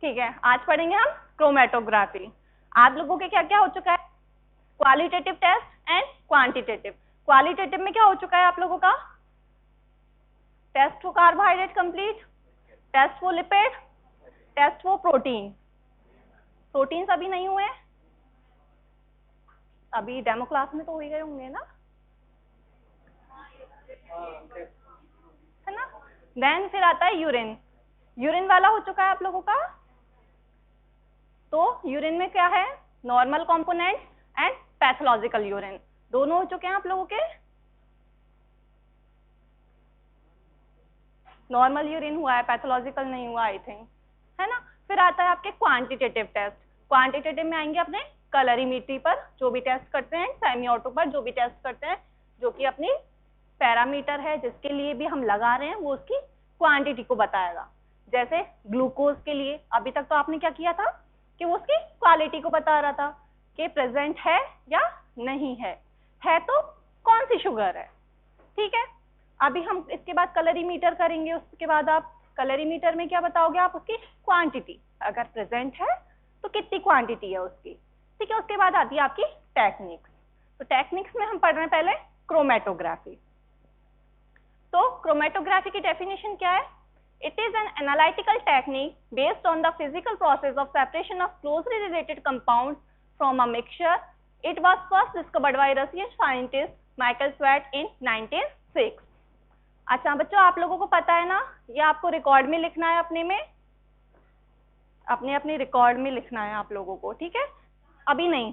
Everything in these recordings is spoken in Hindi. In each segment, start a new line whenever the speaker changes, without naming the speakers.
ठीक है, आज पढ़ेंगे हम क्रोमेटोग्राफी। आप लोगों के क्या क्या हो चुका है? Qualitative test and quantitative. Qualitative में क्या हो चुका है आप लोगों का? Test for carbohydrate complete, test for lipid, test for protein. Protein अभी नहीं हुए, अभी डेमो क्लास में तो हो ही गए होंगे ना, है ना। देन फिर आता है यूरिन। यूरिन वाला हो चुका है आप लोगों का। तो यूरिन में क्या है? Normal component and pathological urine, दोनों हो चुके हैं आप लोगों के। नॉर्मल यूरिन हुआ है, पैथोलॉजिकल नहीं हुआ आई थिंक, है ना। फिर आता है आपके क्वांटिटेटिव टेस्ट। क्वांटिटेटिव में आएंगे अपने कलरीमेट्री पर जो भी टेस्ट करते हैं, सेमी ऑटो पर जो भी टेस्ट करते हैं, जो कि अपनी पैरामीटर है जिसके लिए भी हम लगा रहे हैं वो उसकी क्वांटिटी को बताएगा। जैसे ग्लूकोज के लिए अभी तक तो आपने क्या किया था कि वो उसकी क्वालिटी को बता रहा था कि प्रेजेंट है या नहीं है तो कौन सी शुगर है, ठीक है। अभी हम इसके बाद कलरीमीटर करेंगे, उसके बाद आप कलरीमीटर में क्या बताओगे? आप उसकी क्वांटिटी, अगर प्रेजेंट है तो कितनी क्वांटिटी है उसकी, ठीक है। उसके बाद आती है आपकी टेक्निक्स। तो टेक्निक्स में हम पढ़ रहे हैं पहले क्रोमेटोग्राफी। तो क्रोमेटोग्राफी की डेफिनेशन क्या है? It is an analytical technique based on the physical process of separation of closely related compounds from a mixture. It was first discovered by Russian scientist Michael Sweat in 1906. अच्छा बच्चों, आप लोगों को पता है ना, ये आपको रिकॉर्ड में लिखना है, अपने में अपने रिकॉर्ड में लिखना है आप लोगों को, ठीक है। अभी नहीं,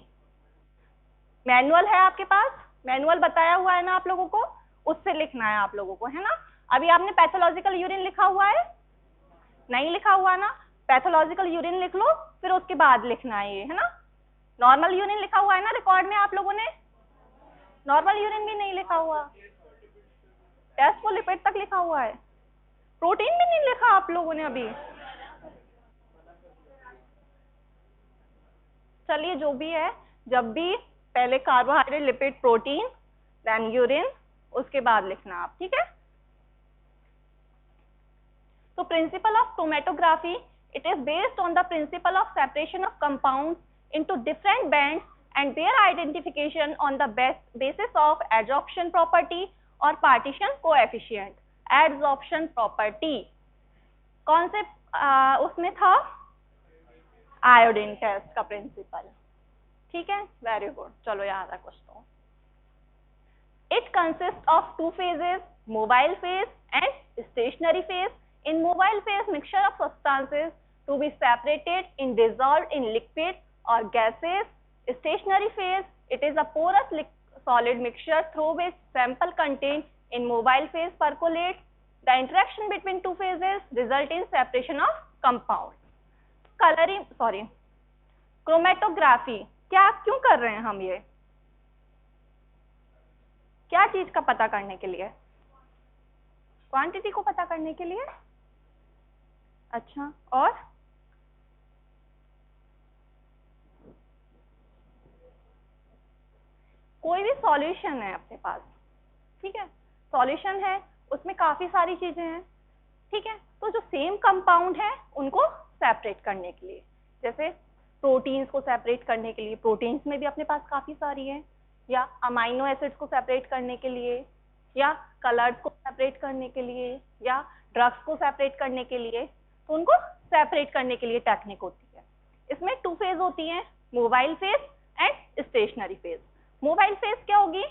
मैनुअल है आपके पास, मैनुअल बताया हुआ है ना आप लोगों को, उससे लिखना है आप लोगों को, है ना। अभी आपने पैथोलॉजिकल यूरिन लिखा हुआ है? नहीं लिखा हुआ ना, पैथोलॉजिकल यूरिन लिख लो, फिर उसके बाद लिखना है ये, है ना। नॉर्मल यूरिन लिखा हुआ है ना रिकॉर्ड में आप लोगों ने? नॉर्मल यूरिन भी नहीं लिखा हुआ, टेस्ट फॉर लिपिड तक लिखा हुआ है, प्रोटीन भी नहीं लिखा आप लोगों ने अभी। चलिए जो भी है, जब भी पहले carbohydrate, lipid, protein, then urine, उसके बाद लिखना आप, ठीक है। तो principle of chromatography, it is based on the principle of separation of compounds into different bands and their identification on the basis of adsorption property or partition coefficient. Adsorption property कौन से उसमें था? आयोडीन टेस्ट का प्रिंसिपल, ठीक है, वेरी गुड। चलो याद है कुछ तो। It consists of two phases, mobile phase and stationary phase. In mobile phase, mixture of substances to be separated in dissolved in liquid or gases. Stationary phase, it is a porous solid mixture through which sample contained in mobile phase percolates. The interaction between two phases result in separation of compounds. Chromatography क्या क्यों कर रहे हैं हम? ये क्या चीज का पता करने के लिए? क्वांटिटी को पता करने के लिए। अच्छा, और कोई भी सॉल्यूशन है अपने पास, ठीक है, सॉल्यूशन है, उसमें काफी सारी चीजें हैं, ठीक है। तो जो सेम कंपाउंड है उनको सेपरेट करने के लिए, जैसे प्रोटीन्स को सेपरेट करने के लिए, प्रोटीन्स में भी अपने पास काफी सारी है, या अमाइनो एसिड्स को सेपरेट करने के लिए, या कलर्स को सेपरेट करने के लिए, या ड्रग्स को सेपरेट करने के लिए, तो उनको सेपरेट करने के लिए टेक्निक होती है। इसमें टू फेज होती है, mobile phase and stationary phase. Mobile phase क्या होगी?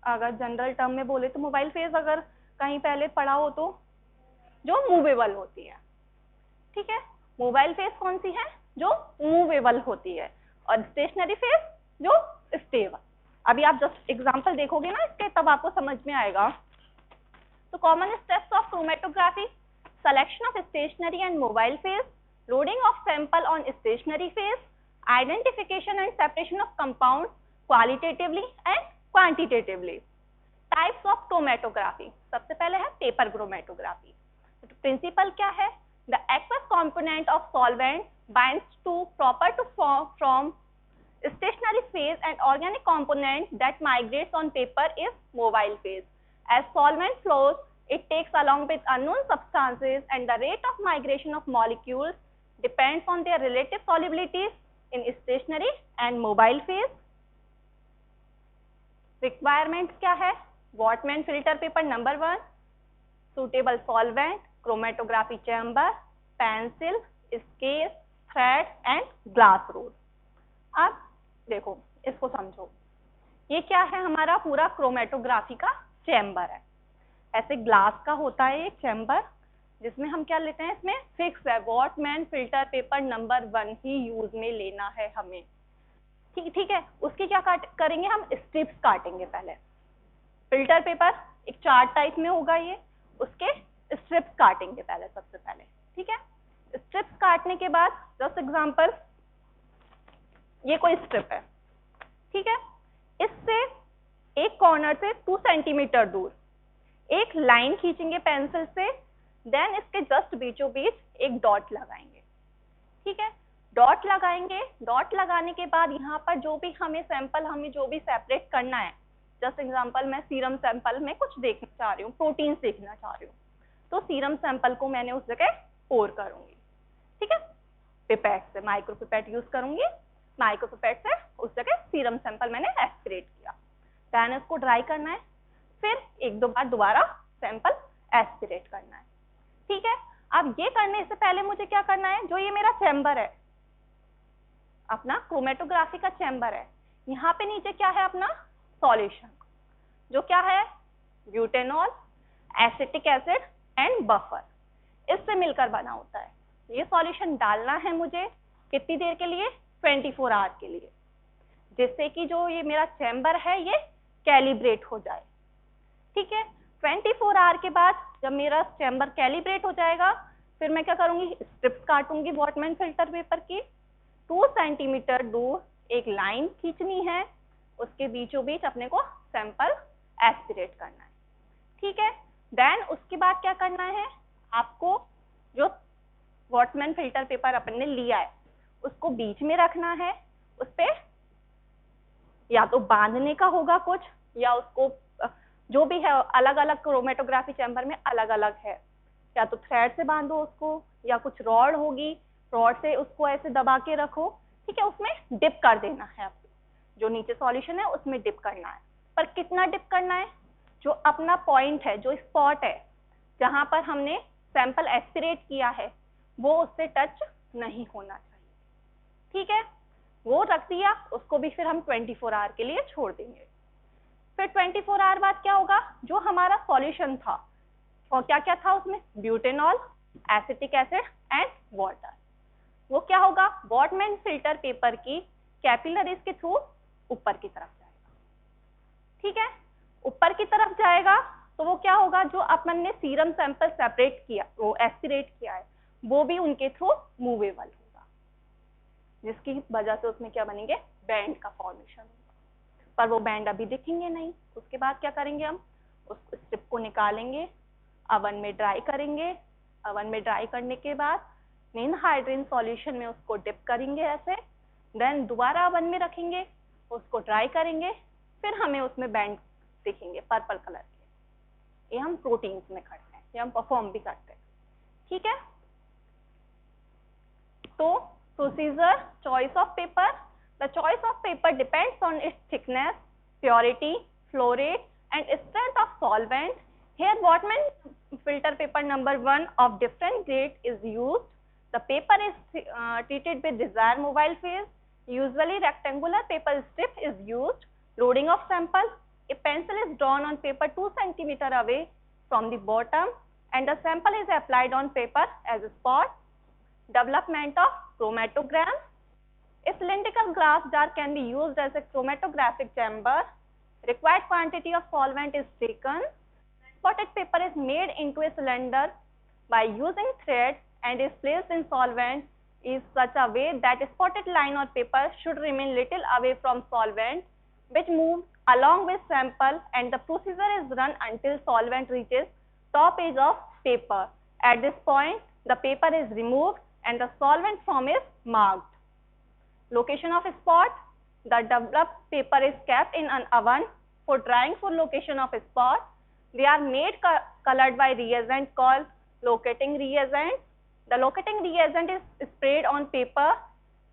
अगर जनरल टर्म में बोले तो मोबाइल फेज अगर कहीं पहले पढ़ा हो तो जो मूवेबल होती है, ठीक है। मोबाइल फेज कौन सी है? जो मूवेबल होती है, और स्टेशनरी फेज जो स्टेबल। अभी आप जस्ट एग्जांपल देखोगे ना इसके, तब आपको समझ में आएगा। तो common steps of chromatography: selection of stationary and mobile phase, loading of sample on stationary phase, identification and separation of compounds qualitatively and quantitatively. Types of chromatography. सबसे पहले है पेपर क्रोमेटोग्राफी। तो प्रिंसिपल क्या है? The aqueous component of solvent binds to proper to form from stationary phase and organic component that migrates on paper is mobile phase. As solvent flows, It takes along with unknown substances and the rate of migration of molecules depends on their relative solubilities in stationary and mobile phase. Requirements क्या है? Whatman filter paper number 1, suitable solvent, chromatography chamber, pencil, scale, thread and glass rod. अब देखो इसको समझो, ये क्या है? हमारा पूरा क्रोमेटोग्राफी का चैम्बर है। ऐसे ग्लास का होता है एक चैम्बर जिसमें हम क्या लेते हैं, इसमें फिक्स है वॉटमैन फिल्टर पेपर नंबर 1 ही यूज में लेना है हमें। ठीक है, उसकी क्या करेंगे हम? स्ट्रिप्स काटेंगे। पहले फिल्टर पेपर एक चार्ट टाइप में होगा, ये उसके स्ट्रिप्स काटेंगे पहले, सबसे पहले। ठीक है, स्ट्रिप्स काटने के बाद जस्ट एग्जांपल ये कोई स्ट्रिप है, ठीक है, इससे एक कॉर्नर से 2 सेंटीमीटर दूर एक लाइन खींचेंगे पेंसिल से, देन इसके जस्ट बीचों बीच एक डॉट लगाएंगे। ठीक है, डॉट लगाएंगे। डॉट लगाने के बाद यहाँ पर जो भी हमें सैंपल हमें जो भी सेपरेट करना है, जस्ट एग्जांपल मैं सीरम सैंपल में कुछ देखना चाह रही हूँ, प्रोटीन्स देखना चाह रही हूँ, तो सीरम सैंपल को मैंने उस जगह पोर करूंगी। ठीक है, पिपेट से माइक्रो पिपेट यूज करूंगी, माइक्रो पिपेट से उस जगह सीरम सैंपल मैंने एस्पिरेट किया, देन इसको ड्राई करना है, फिर एक दो बार दोबारा सैंपल एस्पिरेट करना है। ठीक है, अब ये करने से पहले मुझे क्या करना है, जो ये मेरा चैम्बर है, अपना क्रोमेटोग्राफी का चैम्बर है, यहाँ पे नीचे क्या है अपना सॉल्यूशन, जो क्या है butanol, acetic acid and buffer, इससे मिलकर बना होता है। ये सॉल्यूशन डालना है मुझे कितनी देर के लिए? 24 आवर के लिए, जिससे कि जो ये मेरा चैम्बर है ये कैलिब्रेट हो जाए। ठीक है, 24 आवर के बाद जब मेरा चैम्बर कैलिब्रेट हो जाएगा, फिर मैं क्या करूंगी? स्ट्रिप्स काटूंगी वॉटमैन फिल्टर पेपर की, 2 सेंटीमीटर दूर एक लाइन खींचनी है, उसके बीचों बीच अपने को सैंपल एस्पिरेट करना है। ठीक है, देन उसके बाद क्या करना है, आपको जो वॉटमैन फिल्टर पेपर अपन ने लिया है उसको बीच में रखना है, उस पे या तो बांधने का होगा कुछ, या उसको जो भी है अलग अलग क्रोमेटोग्राफी चैम्बर में अलग अलग है, या तो थ्रेड से बांधो उसको, या कुछ रॉड होगी, रॉड से उसको ऐसे दबा के रखो। ठीक है, उसमें डिप कर देना है, आपको जो नीचे सॉल्यूशन है उसमें डिप करना है। पर कितना डिप करना है? जो अपना पॉइंट है, जो स्पॉट है जहां पर हमने सैंपल एस्पिरेट किया है, वो उससे टच नहीं होना चाहिए। ठीक है, वो रख दिया, उसको भी फिर हम 24 आवर के लिए छोड़ देंगे। फिर 24 आवर बाद क्या होगा, जो हमारा सॉल्यूशन था और क्या क्या था उसमें, butanol, acetic acid and water, वो क्या होगा वॉटमैन फिल्टर पेपर की कैपिलरीज के थ्रू ऊपर की तरफ जाएगा। ठीक है, ऊपर की तरफ जाएगा तो वो क्या होगा, जो अपन ने सीरम सैंपल सेपरेट किया, वो एस्पिरेट किया है, वो भी उनके थ्रू मूवेबल होगा, जिसकी वजह से उसमें क्या बनेंगे, बैंड का फॉर्मेशन होगा। पर वो बैंड अभी दिखेंगे नहीं। उसके बाद क्या करेंगे, हम उस स्ट्रिप को निकालेंगे, अवन में ड्राई करेंगे, अवन में ड्राई करने के बाद नीन हाइड्रीन सॉल्यूशन में उसको डिप करेंगे ऐसे, देन दोबारा अवन में रखेंगे, उसको ड्राई करेंगे, फिर हमें उसमें बैंड दिखेंगे पर्पल कलर के। ये हम प्रोटीन्स में करते हैं, ये हम परफॉर्म भी करते हैं। ठीक है, तो procedure, choice of paper, the choice of paper depends on its thickness, purity, flow rate and strength of solvent. Here Whatman filter paper number 1 of different grade is used. The paper is treated with desired mobile phase. Usually rectangular paper strip is used. Loading of sample, a pencil is drawn on paper 2 cm away from the bottom and the sample is applied on paper as a spot. Development of chromatogram. A cylindrical glass jar can be used as a chromatographic chamber. Required quantity of solvent is taken. Spotted paper is made into a cylinder by using thread and is placed in solvent in such a way that a spotted line on paper should remain little away from solvent, which moves along with sample, and the procedure is run until solvent reaches top edge of paper. At this point, the paper is removed and the solvent form is marked. Location of spot, the developed paper is kept in an oven for drying for location of spot. They are made colored by reagent called locating reagent. The locating reagent is sprayed on paper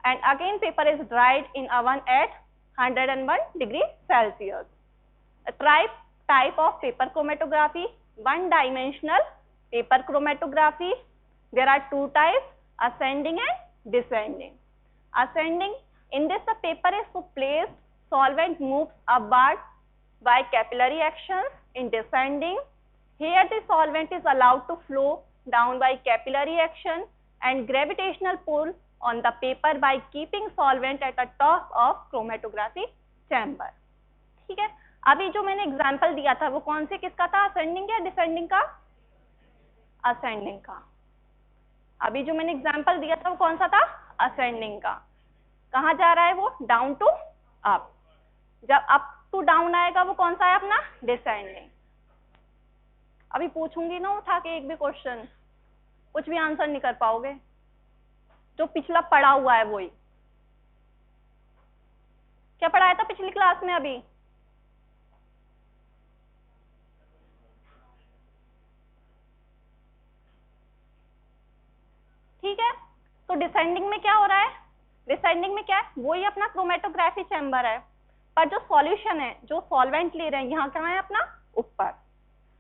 and again paper is dried in oven at 101 degree Celsius. A type of paper chromatography, one dimensional paper chromatography. There are two types, ascending and descending. Ascending, in this the paper is placed, solvent moves upward by capillary actions. In descending, here the solvent is allowed to flow down by capillary action and gravitational pull on the paper by keeping solvent at the top of chromatography chamber. ठीक है, अभी जो मैंने एग्जाम्पल दिया था वो कौन से किसका था, असेंडिंग या डिसेंडिंग का? असेंडिंग का. अभी जो मैंने एग्जाम्पल दिया था वो कौन सा था, असेंडिंग का. कहाँ जा रहा है वो, डाउन टू अप. जब अप टू डाउन आएगा वो कौन सा है अपना, डिसेंडिंग. अभी पूछूंगी ना उठा के एक भी क्वेश्चन, कुछ भी आंसर नहीं कर पाओगे, जो पिछला पढ़ा हुआ है वही. क्या पढ़ाया था पिछली क्लास में अभी? ठीक है, तो डिसेंडिंग में क्या हो रहा है, डिसेंडिंग में क्या है, वही अपना क्रोमेटोग्राफी चैम्बर है, पर जो सॉल्यूशन है, जो सॉल्वेंट ले रहे हैं, यहाँ कहाँ है अपना, ऊपर.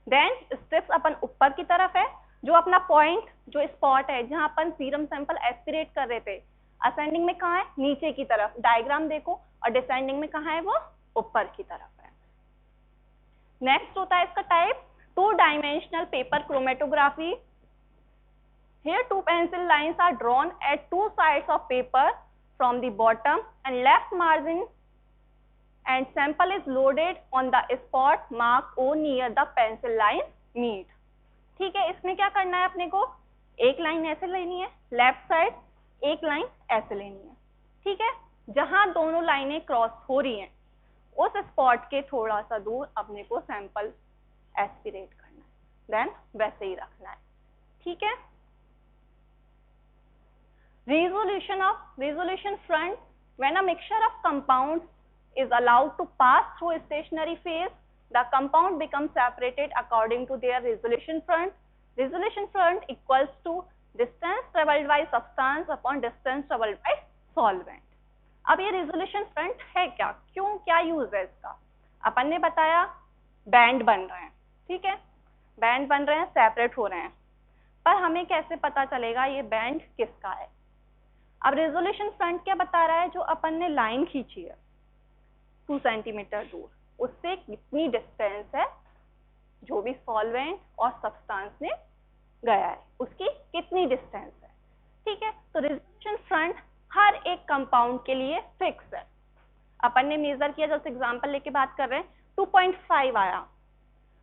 देन स्टेप्स अपन ऊपर की तरफ है, जो अपना पॉइंट, जो स्पॉट है जहां अपन सीरम सैंपल एस्पिरेट कर रहे थे, असेंडिंग में कहाँ है, नीचे की तरफ, डायग्राम देखो, और डिसेंडिंग में कहाँ है वो, ऊपर की तरफ है. नेक्स्ट होता है इसका type, two dimensional paper chromatography. Here two pencil lines are drawn at two sides of paper from the bottom and left margin and sample is loaded on the spot marked O near the pencil line meet. ठीक है, इसमें क्या करना है अपने को, एक लाइन ऐसे लेनी है लेफ्ट साइड, एक लाइन ऐसे लेनी है. ठीक है, जहां दोनों लाइनें क्रॉस हो रही हैं उस स्पॉट के थोड़ा सा दूर अपने को सैंपल एस्पिरेट करना है, देन वैसे ही रखना है. ठीक है. Resolution front, when a mixture of compounds is allowed to pass through a stationary phase, the compound becomes separated according to their resolution front. Resolution front equals to distance traveled by substance upon distance traveled by solvent. अब ये resolution front है क्या, क्यों, क्या यूज है इसका? अपन ने बताया बैंड बन रहे हैं, ठीक है, बैंड बन रहे हैं, सेपरेट हो रहे हैं, पर हमें कैसे पता चलेगा ये बैंड किसका है? अब रेजोल्यूशन फ्रंट क्या बता रहा है, जो अपन ने लाइन खींची है 2 सेंटीमीटर दूर, उससे कितनी डिस्टेंस है जो भी सॉल्वेंट और सब्सटेंस में गया है, उसकी कितनी डिस्टेंस है. ठीक है, तो रेजोल्यूशन फ्रंट हर एक कंपाउंड के लिए फिक्स है. अपन ने मेजर किया, जैसे एग्जांपल लेके बात कर रहे हैं, 2.5 आया,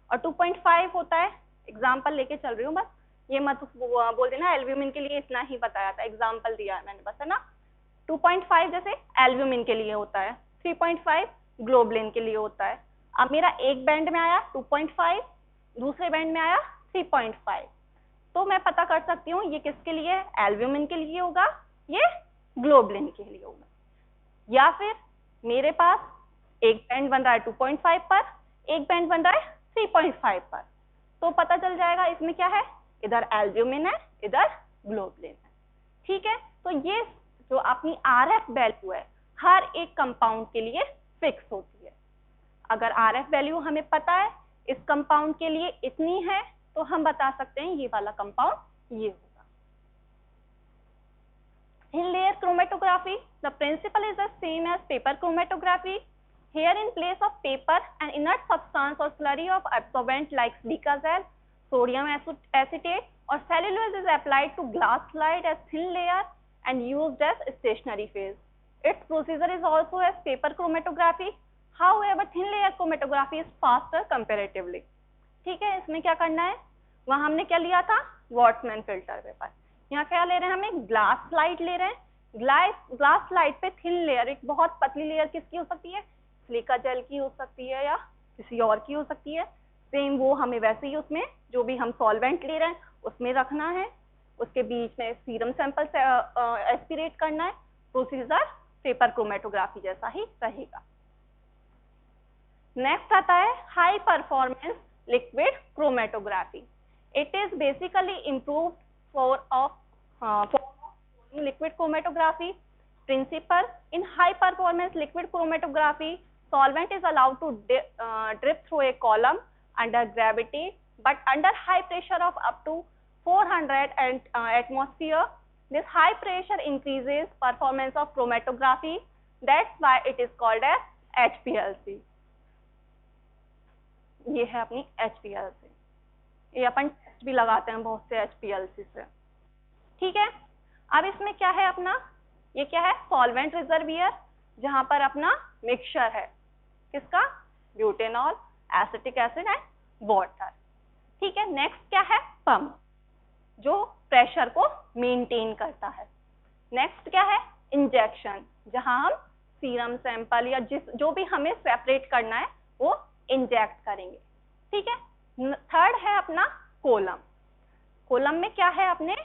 और 2.5 होता है, एग्जांपल लेके चल रही हूँ बस, ये मत बोल देना एल्ब्यूमिन के लिए इतना ही बताया था, एग्जांपल दिया है मैंने बस, है ना. 2.5 जैसे एल्ब्यूमिन के लिए होता है, 3.5 ग्लोबुलिन के लिए होता है. अब मेरा एक बैंड में आया 2.5, दूसरे बैंड में आया 3.5, तो मैं पता कर सकती हूँ ये किसके लिए, एल्ब्यूमिन के लिए होगा, ये ग्लोबुलिन के लिए होगा. या फिर मेरे पास एक बैंड बन रहा है 2.5 पर, एक बैंड बन रहा है 3.5 पर, तो पता चल जाएगा इसमें क्या है, इधर एल्ब्यूमिन है, इधर ग्लोबुलिन है. ठीक है, तो ये जो अपनी आरएफ वैल्यू है हर एक कंपाउंड के लिए फिक्स होती है. अगर आरएफ वैल्यू हमें पता है इस कंपाउंड के लिए इतनी है, तो हम बता सकते हैं ये वाला कंपाउंड ये होगा. Thin layer chromatography, the principle is the same as paper chromatography. Here in place of paper, an inert substance or slurry of absorbent like silica gel, sodium acetate or cellulose is applied to glass slide as thin layer and used as stationary phase. Its procedure is also as paper chromatography. However, thin layer chromatography is faster comparatively. ठीक है, इसमें क्या करना है, वहाँ हमने क्या लिया था, वॉट्समैन फिल्टर पेपर, यहाँ क्या ले रहे हैं, हमें ग्लास स्लाइड ले रहे हैं. ग्लास स्लाइड पे थिन लेयर, एक बहुत पतली लेयर किसकी हो सकती है, सिलिका जेल की हो सकती है या किसी और की हो सकती है. सेम वो हमें वैसे ही उसमें जो भी हम सॉल्वेंट ले रहे हैं उसमें रखना है, उसके बीच में सीरम सैंपल एस्पिरेट करना है. प्रोसीजर पेपर क्रोमेटोग्राफी जैसा ही रहेगा. नेक्स्ट आता है high performance liquid chromatography. It is basically improved form of liquid chromatography. Principle: in high performance liquid chromatography, solvent is allowed to drip through a column under gravity, but under high pressure of up to 400 atmosphere. This high pressure increases performance of chromatography. That's why it is called as HPLC. ये है अपनी HPLC. ये अपन टेस्ट भी लगाते हैं बहुत से HPLC से. ठीक है. अब इसमें क्या है अपना, ये क्या है, सॉल्वेंट रिजर्वियर, जहां पर अपना मिक्सचर है किसका, butanol, acetic acid and water. ठीक है. नेक्स्ट क्या है, पंप, जो प्रेशर को मेंटेन करता है. नेक्स्ट क्या है, इंजेक्शन, जहां हम सीरम सैंपल या जो भी हमें सेपरेट करना है वो इंजेक्ट करेंगे. ठीक है. थर्ड है अपना कोलम. कोलम में क्या है अपने,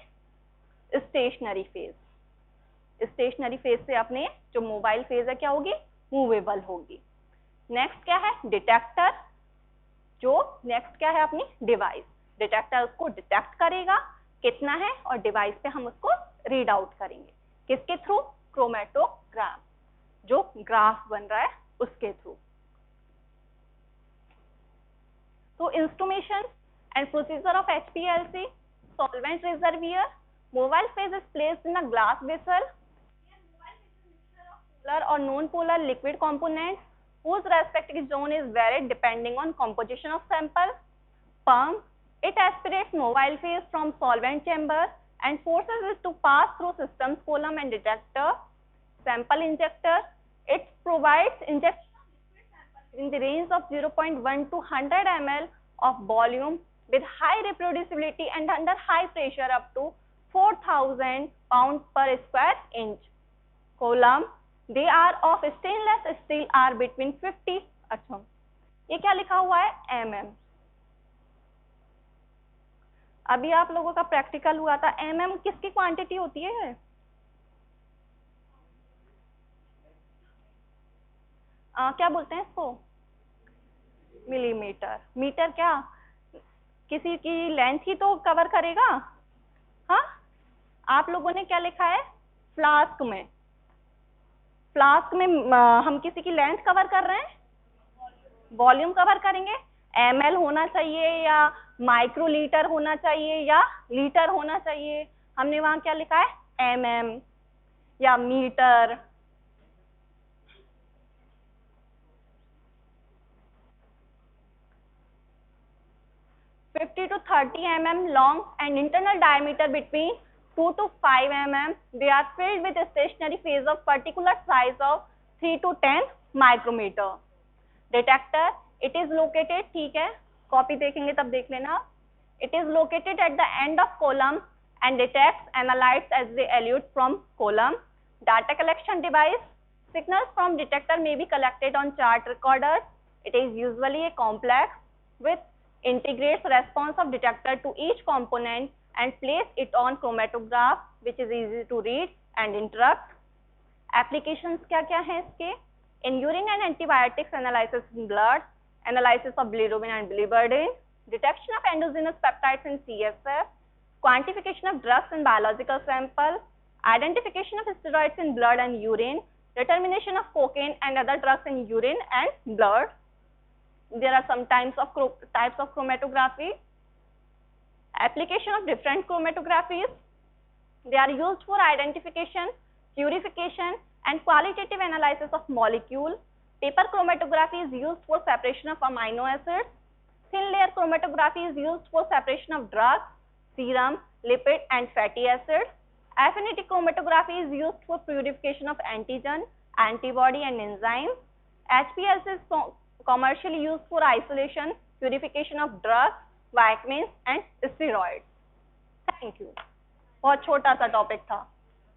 स्टेशनरी फेज. स्टेशनरी फेज से अपने जो मोबाइल फेज है क्या होगी, मूवेबल होगी. नेक्स्ट क्या है, डिटेक्टर, जो नेक्स्ट क्या है अपनी डिवाइस. डिटेक्टर उसको डिटेक्ट करेगा कितना है और डिवाइस पे हम उसको रीड आउट करेंगे. किसके थ्रू, क्रोमेटोग्राफ, जो ग्राफ बन रहा है उसके थ्रू. तो instrumentation and procedure of HPLC: solvent reservoir, mobile phase is placed in a glass vessel, polar or non-polar liquid components whose respective zone is varied depending on composition of sample. Pump: it aspirates mobile phase from solvent chamber and forces it to pass through systems column and detector. Sample injector: it provides injection in the range of 0.1 to 100 ml of volume with high reproducibility and under high pressure up to 4000 pounds per square inch. Column: they are of stainless steel, are between 50. अच्छा, ये क्या लिखा हुआ है, mm. अभी आप लोगों का प्रैक्टिकल हुआ था, mm किसकी क्वांटिटी होती है, क्या बोलते हैं इसको, मिलीमीटर. मीटर क्या, किसी की लेंथ ही तो कवर करेगा. हाँ, आप लोगों ने क्या लिखा है, फ्लास्क में, फ्लास्क में हम किसी की लेंथ कवर कर रहे हैं, वॉल्यूम कवर करेंगे. ml होना चाहिए या माइक्रोलीटर होना चाहिए या लीटर होना चाहिए, हमने वहां क्या लिखा है, mm या मीटर. तो 50 to 30 mm long and internal diameter between 2 to 5 mm. They are filled with a stationary phase of particular size of 3 to 10 micrometer. Detector: it is located, ठीक है, कॉपी देखेंगे तब देख लेना. It is located at the end of column and detects analytes as they elute from column. Data collection device: signals from detector may be collected on chart recorders. It is usually a complex with integrates response of detector to each component and place it on chromatograph which is easy to read and interrupt. Applications क्या क्या हैं इसके, in urine and antibiotics analysis in blood, analysis of bilirubin and biliverdin, detection of endogenous peptides in CSF, quantification of drugs in biological sample, identification of steroids in blood and urine, determination of cocaine and other drugs in urine and blood. There are some types of chromatography. Application of different chromatographies: they are used for identification, purification and qualitative analysis of molecule. Paper chromatography is used for separation of amino acids. Thin layer chromatography is used for separation of drugs, serum, lipid and fatty acids. Affinity chromatography is used for purification of antigen, antibody and enzymes. HPLC is commercially used for isolation, purification of drugs, vitamins and steroids. Thank you. बहुत छोटा सा टॉपिक था.